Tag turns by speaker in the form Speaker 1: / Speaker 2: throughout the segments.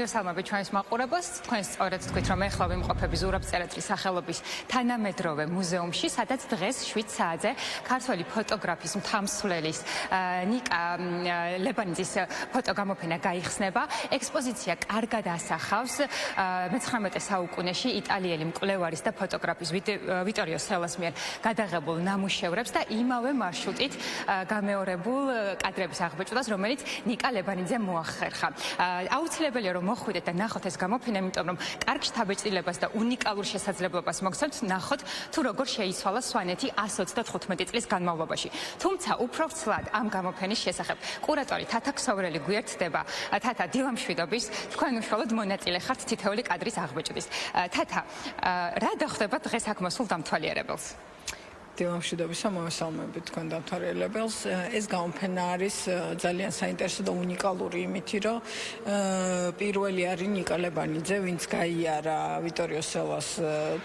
Speaker 1: Salmabit ჩვენს მაყურებელს, თქვენ სწორედ თქვით, რომ ეხლა ვიმყოფები ზურაბ წერეთლის სახელობის თანამედროვე მუზეუმში, სადაც დღეს 7 საათზე ქართველი ფოტოგრაფის მთამსვლელის ნიკა ლებანიძის ფოტოგამოფენა გაიხსნება. ექსპოზიცია კარგად ასახავს მე-19 საუკუნეში იტალიელი მკვლევარის და ფოტოგრაფის ვიტორიო სელას მიერ გადაღებულ ნამუშევრებს და იმავე მარშრუტით გამეორებულ კადრების აღბეჭდას, რომელიც ნიკა ლებანიძემ მოახერხა. აუცილებელია რომ მოხვიდეთ და ნახოთ ეს გამოფენა, იმიტომ რომ კარგ შთაბეჭდილებას და უნიკალურ შესაძლებლობას მოგცემთ ნახოთ თუ როგორ შეიცვალა სვანეთი 125 წლის განმავლობაში. თუმცა უფრო ვრცლად ამ გამოფენის შესახებ კურატორი თათა ქსოვრელი გვერდდება. თათა, დილამშვიდობის, თქვენ უშუალოდ მონაწილე ხართ თითოეული კადრის აღბეჭდის. თათა, რა დახვდება დღეს აქ მოსულ დამთვალიერებელს?
Speaker 2: დილამშვიდობისა, მოვესალმებით თქვენ დამთვალიერებელს. ეს გამოფენა არის ძალიან საინტერესო და უნიკალური იმითი, რომ პირველი არის ნიკა ლებანიძე, ვინც გაიარა ვიტორიო სელას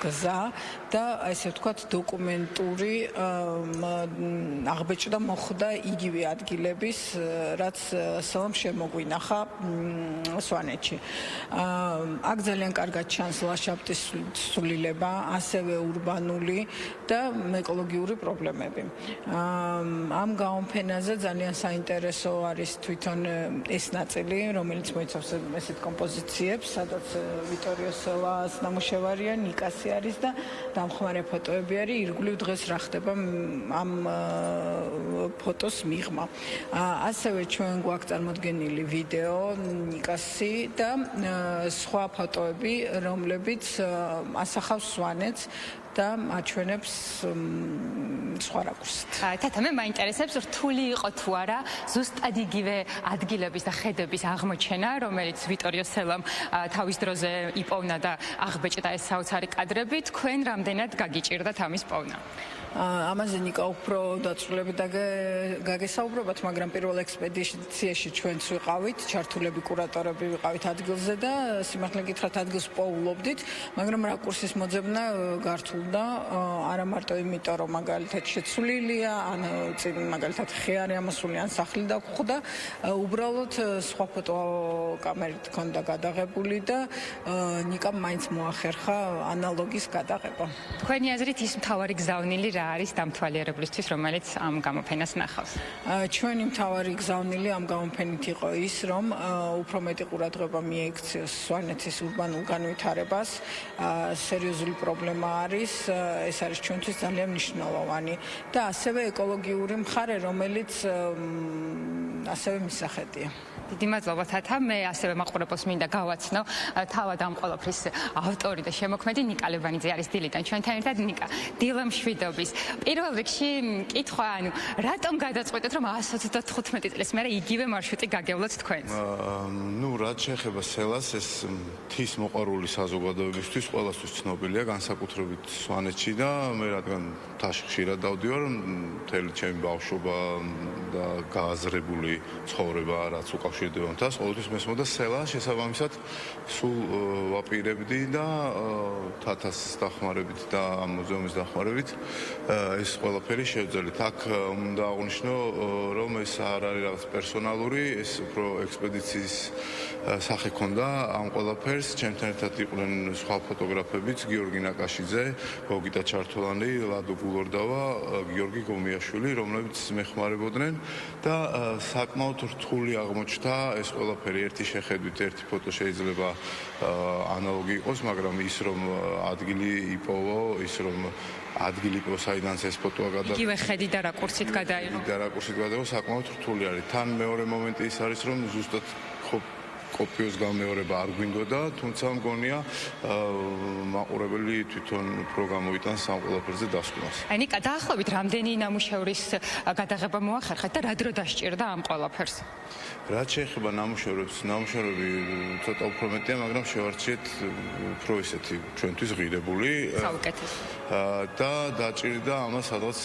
Speaker 2: გზა და ესე ვთქვათ დოკუმენტური აღბეჭდა მოხდა იგივე ადგილების, რაც სელამ შემოგვინახა სვანეთში. აქ ძალიან კარგად ჩანს ლანდშაფტის ცვლილება, ასევე ურბანული და ეკოლოგიური პრობლემები. ამ გამოფენაზე ძალიან საინტერესო არის თვითონ ეს ნაწილი, რომელიც მოიცავს ესეთ კომპოზიციებს, სადაც ვიტორიო სელას ნამუშევარია, ნიკასი არის და დამხმარე ფოტოები არის. ირგვლივ დღეს რა ხდება ამ ფოტოს მიღმა. ასევე ჩვენ გვაქვს წარმოდგენილი ვიდეო, ნიკასი და სხვა ფოტოები, რომლებიც ასახავს სვანეთს და აჩვენებს სხვა რაკურსით.
Speaker 1: თათა, მე მაინტერესებს რთული იყო თუ არა ზუსტად იგივე ადგილების და ხედების აღმოჩენა, რომელიც ვიტორიო სელამ თავის დროზე იპოვნა და აღბეჭდა ეს საოცარი კადრები, თქვენ რამდენად გაგიჭირდათ ამის პოვნა?
Speaker 2: ამაზე ნიკა უფრო დაწვრილებით გაგესაუბრებათ, მაგრამ პირველ ექსპედიციაში ჩვენც ვიყავით, ჩართულები კურატორები ვიყავით ადგილზე და სიმართლე გითხრათ ადგილს პოულობდით, მაგრამ რაკურსის მოძებნა გართულდა, არა მარტო იმიტომ, რომ მაგალითად შეცვლილია, ან წინ მაგალითად ხე არის ამოსული, ან სახლი დაგხვდა, უბრალოდ სხვა ფოტოკამერით ჰქონდა გადაღებული და ნიკამ მაინც მოახერხა ანალოგის გადაღება.
Speaker 1: თქვენი აზრით ის მთავარი გზავნილი რა არის დამთვალიერებლისთვის, რომელიც ამ გამოფენას ნახავს?
Speaker 2: ჩვენი მთავარი გზავნილი ამ გამოფენით იყო ის, რომ უფრო მეტი ყურადღება მიექციოს სვანეთის ურბანულ განვითარებას. სერიოზული პრობლემა არის, ეს არის ჩვენთვის ძალიან მნიშვნელოვანი და ასევე ეკოლოგიური მხარე, რომელიც ასევე მისახედია.
Speaker 1: დიდი მადლობა თათა, მე ასევე მაყურებელს მინდა გავაცნო თავად ამ ყველაფრის ავტორი და შემოქმედი ნიკა ლებანიძე არის დილიდან ჩვენთან ერთად. ნიკა, დილამშვიდობის. პირველ რიგში კითხვა, რატომ გადაწყვეტეთ, რომ 125 წლის მერე იგივე მარშრუტი გაგევლოთ თქვენს?
Speaker 3: რაც შეეხება სელას, ეს მთის მოყვარული საზოგადოებისთვის ყველასთვის ცნობილია, განსაკუთრებით სვანეთში და მე რადგან მთაში ხშირად დავდივარ, მთელი ჩემი ბავშვობა და გააზრებული ცხოვრება, რაც უკავშირდება მთას, ყოველთვის მესმოდა სელა, შესაბამისად სულ ვაპირებდი და თათას დახმარებით და ამ მუზეუმის დახმარებით ეს ყველაფერი შევძელით. აქ უნდა აღვნიშნო, რომ ეს არ არის რაღაც პერსონალური, ეს უფრო ექსპედიციის სახე ქონდა ამ ყველაფერს. ჩემთან ერთად იყვნენ სხვა ფოტოგრაფებიც, გიორგი ნაკაშიძე, გოგიტა ჩართულანი, ლადო გულორდავა, გიორგი გომიაშვილი, რომლებიც მეხმარებოდნენ და საკმაოდ რთული აღმოჩნდა ეს ყველაფერი. ერთი შეხედვით, ერთი ფოტო შეიძლება ანალოგი იყოს, მაგრამ ის რომ ადგილი იპოვო, ის რომ ადგილი იყო, საიდანაც ეს ფოტოა გადაიღო.
Speaker 1: იგივე ხედი და რაკურსით გადაიღო.
Speaker 3: საკმაოდ რთული არის. თან მეორე მომენტი ის არის, რომ ზუსტად კოპიოს გამეორება არ გვინდოდა, თუმცა მგონია მაყურებელი თვითონ უფრო გამოვიტანს ამ ყველაფერზე დასკვნას.
Speaker 1: ნიკა, დაახლოებით რამდენი ნამუშევრის გადაღება მოახერხეთ და რა დრო დასჭირდა ამ ყველაფერს?
Speaker 3: რაც შეეხება ნამუშევრებს, ნამუშევრები ცოტა უფრო მეტია, მაგრამ შევარჩიეთ უფრო ისეთი ჩვენთვის ღირებული.
Speaker 1: საუკეთესო.
Speaker 3: და დაჭირდა ამას სადღაც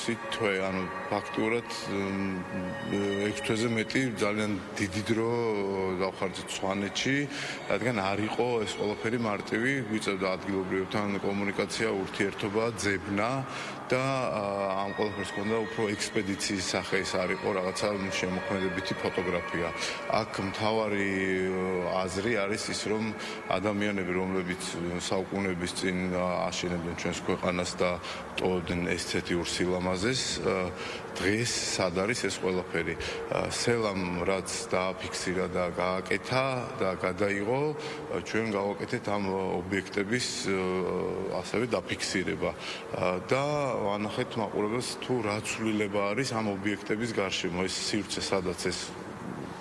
Speaker 3: 6 თვე, ანუ ფაქტიურად 6 თვეზე მეტი ძალიან დიდი დრო გავხარჯეთ სვანეთში, რადგან არ იყო ეს ყველაფერი მარტივი, გვიწევდა ადგილობრივებთან კომუნიკაცია, ურთიერთობა, ძებნა და ამ ყველაფერს ჰქონდა უფრო ექსპედიციის სახე, ეს არ იყო რაღაცა შემოქმედებითი ფოტოგრაფია. აქ მთავარი აზრი არის ის, რომ ადამიანები, რომლებიც საუკუნეების წინ აშენებდნენ ჩვენს ქვეყანას და ტოვებდნენ ესთეტიურ სილამაზეს, დღეს სად არის ეს ყველაფერი? სელამ რაც დააფიქსირა და გააკეთა და გადაიღო, ჩვენ გავაკეთეთ ამ ობიექტების ასევე დაფიქსირება და ვანახეთ მაყურებელს თუ რა ცვლილება არის ამ ობიექტების გარშემო, ეს სივრცე სადაც ეს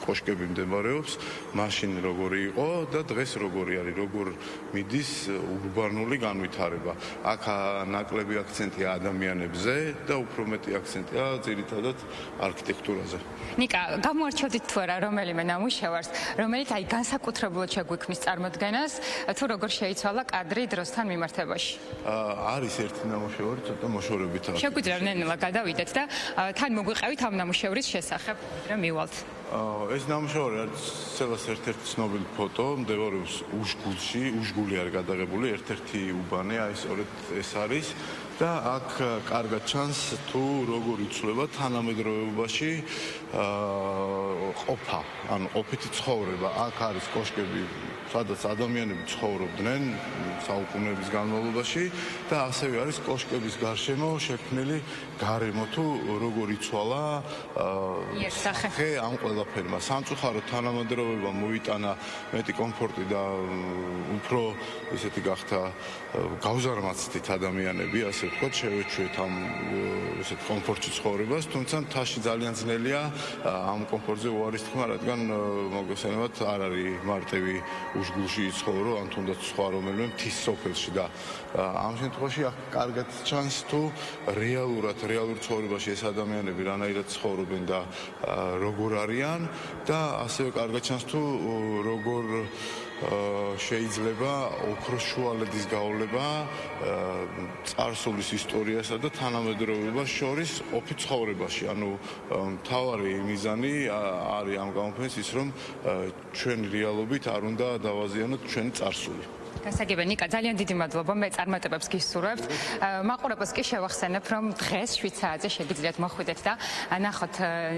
Speaker 3: კოშკები მდებარეობს, მაშინ როგორი იყო და დღეს როგორი არის, როგორ მიდის ურბანული განვითარება. აქ ნაკლები აქცენტია ადამიანებზე და უფრო მეტი აქცენტია ძირითადად არქიტექტურაზე.
Speaker 1: ნიკა, გამოარჩევდით თუ არა რომელიმე ნამუშევარს, რომელიც აი განსაკუთრებულად შეგვიქმნის წარმოდგენას, თუ როგორ შეიცვალა კადრი დროსთან მიმართებაში?
Speaker 3: არის ერთი ნამუშევარი, ცოტა მოშორებით აქვს.
Speaker 1: შეგვიძლია ნელა გადავიდეთ და თან მოგვიყევით ამ ნამუშევრის შესახებ, რომ მივალთ.
Speaker 3: ეს ნამუშევარი არის ცელას ერთ-ერთი ცნობილი ფოტო, მდებარეობს უშგულში, უშგული არის გადაღებული, ერთ-ერთი უბანი, აი სწორედ ეს არის და აქ კარგად ჩანს თუ როგორ იცვლება თანამედროვეობაში ყოფა, ანუ ყოფითი ცხოვრება. აქ არის კოშკები, სადაც ადამიანები ცხოვრობდნენ საუკუნეების განმავლობაში და ასევე არის კოშკების გარშემო შექმნილი გარემო თუ როგორ იცვალა სახე ამ ყველაფერმა. სამწუხაროდ თანამედროვეობა მოიტანა მეტი კომფორტი და უფრო ისეთი გახდა გავზარმაცდით ადამიანები, ასე ვთქვათ, შევეჩვეთ ამ ესეთ კომფორტში ცხოვრებას, თუმცა მთაში ძალიან ძნელია ამ კომფორტზე უარის თქმა, რადგან მოგესალმებით არ არის მარტივი უშგულში იცხოვრო, ან თუნდაც სხვა რომელიმე მთის სოფელში და ამ შემთხვევაში აქ კარგად ჩანს თუ რეალურ ცხოვრებაში ეს ადამიანები რანაირად ცხოვრობენ და როგორ არიან და ასევე კარგად ჩანს თუ როგორ შეიძლება ოქროს შუალედის გავლება წარსულის ისტორიასა და თანამედროვეობას შორის ყოფით ცხოვრებაში. ანუ მთავარი მიზანი არის ამ გამოფენის ის, რომ ჩვენი რეალობით არ უნდა დავაზიანოთ ჩვენი წარსული.
Speaker 1: გასაგებია ნიკა, ძალიან დიდი მადლობა, მე წარმატებებს გისურვებთ. მაყურებელს კი შევახსენებ, რომ დღეს 7 საათზე შეგიძლიათ მოხვიდეთ და ნახოთ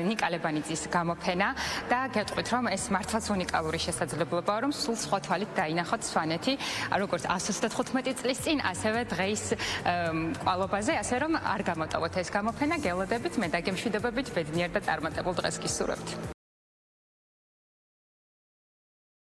Speaker 1: ნიკა ლებანიძის გამოფენა და გეტყვით, რომ ეს მართლაც უნიკალური შესაძლებლობაა, რომ სულ სხვა თვალით დაინახოთ სვანეთი, როგორც 135 წლის წინ, ასევე დღეის კვალობაზე, ასე რომ არ გამოტოვოთ ეს გამოფენა, გელოდებით, მე დაგემშვიდობებით, ბედნიერ და წარმატებულ დღეს გისურვებთ.